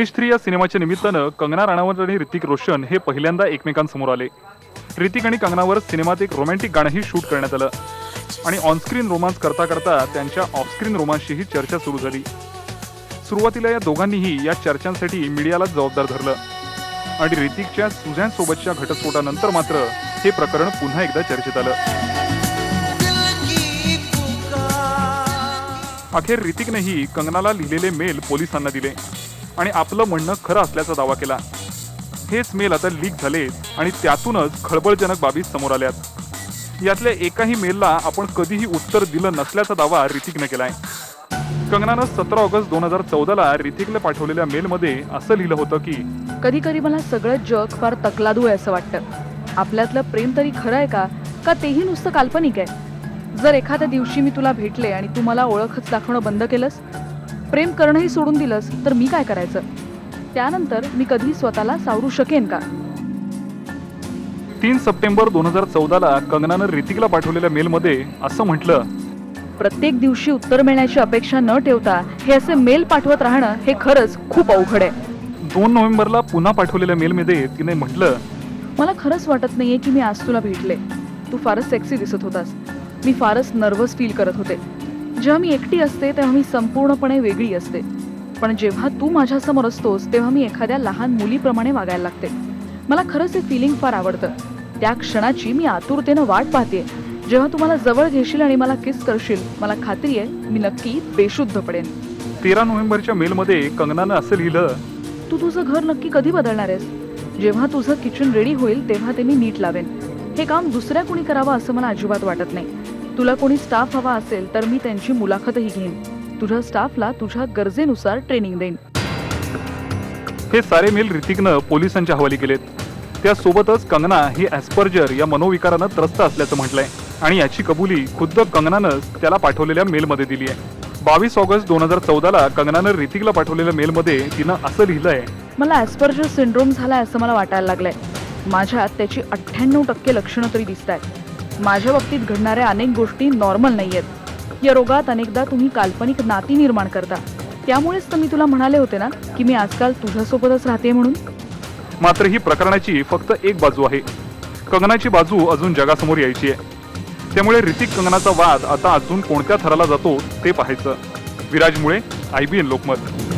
क्रिश 3 या सिनेमाच्या निमित्तानं कंगना राणावत आणि ऋतिक रोशन हे पहिल्यांदा एकमेकांसमोर आले. ऋतिक आणि कंगनावर सिनेमात एक रोमॅन्टिक गाणंही शूट करण्यात आलं आणि ऑनस्क्रीन रोमांस करता करता त्यांच्या ऑफस्क्रीन रोमांसचीही चर्चा सुरू झाली. सुरुवातीला या दोघांनीही या चर्चांसाठी मीडियाला जबाबदार धरलं आणि ऋतिकच्या सुझॅन सोबतच्या घटस्फोटानंतर मात्र हे प्रकरण पुन्हा एकदा चर्चेत आलं. अखेर ऋतिकनेही कंगनाला लिहिलेले मेल पोलिसांना दिले आणि आपलं म्हणणं खरं असल्याचा दावा केला. हेच मेल आता लीक झाले आणि त्यातूनच खळबळजनक बाबी समोर आल्यात. यातल्या एकाही मेलला आपण कधीही उत्तर दिलं नसल्याचा दावा ऋतिकने केलाय. कंगनानं 17 ऑगस्ट 2014ला ऋतिकला पाठवलेल्या मेलमध्ये असं लिहिलं होतं की कधी कधी मला सगळं जग फार तकलादू आहे असं वाटतं. आपल्यातलं प्रेम तरी खरं आहे का तेही नुसतं काल्पनिक आहे? जर एखाद्या दिवशी मी तुला भेटले आणि तू मला ओळखच दाखवणं बंद केलंस, प्रेम करणंही सोडून दिलंस, तर मी काय करायचं? त्यानंतर मी कधी स्वतःला सावरू शकेन का? 3 सप्टेंबर 2014ला कंगनानं ऋतिकला पाठवलेल्या मेलमध्ये असं म्हटलं, प्रत्येक दिवशी उत्तर मिळण्याची अपेक्षा न ठेवता हे असे मेल पाठवत राहणं हे खरंच खूप अवघड आहे. 2 नोव्हेंबरला पुन्हा पाठवलेल्या मेलमध्ये तिने म्हटलं, मला खरंच वाटत नाहीये की मी आज तुला भेटले. तू फारच सेक्सी दिसत होतास. मी फारच नर्वस फील करत होते. जेव्हा मी एकटी असते तेव्हा मी संपूर्णपणे वेगळी असते, पण जेव्हा तू माझ्यासमोर असतोस तेव्हा मी एखाद्या लहान मुलीप्रमाणे वागायला लागते. मला खरंच हे फिलिंग फार आवडतं. त्या क्षणाची मी आतुरतेनं वाट पाहते. जेव्हा तू मला जवळ घेशील आणि मला किस करशील, मला खात्री आहे मी नक्की बेशुद्ध पडेन. 13 नोव्हेंबरच्या मेलमध्ये कंगनानं असं लिहिलं, तू तुझं घर नक्की कधी बदलणार आहेस? जेव्हा तुझं किचन रेडी होईल तेव्हा ते मी नीट लावेन. हे काम दुसऱ्या कोणी करावं असं मला अजिबात वाटत नाही. तुला कोणी स्टाफ हवा असेल तर मी त्यांची मुलाखतही घेईन. तुझ्या स्टाफला तुझ्या गरजेनुसार ट्रेनिंग देईन. हे सारे मेल ऋतिकनं पोलिसांच्या हवाली केलेत. त्यासोबतच कंगना ही ॲस्पर्जर या मनोविकारानं त्रस्त असल्याचं म्हटलंय आणि याची कबुली खुद्द कंगनानंच त्याला पाठवलेल्या मेलमध्ये दिली आहे. 22 ऑगस्ट 2014ला कंगनानं ऋतिकला पाठवलेल्या मेलमध्ये तिनं असं लिहिलंय, मला ॲस्पर्जर सिंड्रोम झालाय असं मला वाटायला लागलंय. माझ्यात त्याची 98% लक्षणं तरी दिसत आहेत. माझ्या बाबतीत घडणाऱ्या अनेक गोष्टी नॉर्मल नाही आहेत. या रोगात अनेकदा तुम्ही काल्पनिक नाती निर्माण करता. त्यामुळेच तर मी तुला म्हणाले होते ना की मी आजकाल तुझ्यासोबतच राहते म्हणून. मात्र ही प्रकरणाची फक्त एक बाजू आहे. कंगनाची बाजू अजून जगासमोर यायची आहे. त्यामुळे ऋतिक कंगनाचा वाद आता अजून कोणत्या थराला जातो ते पाहायचं. विराज मुळे, IBN लोकमत.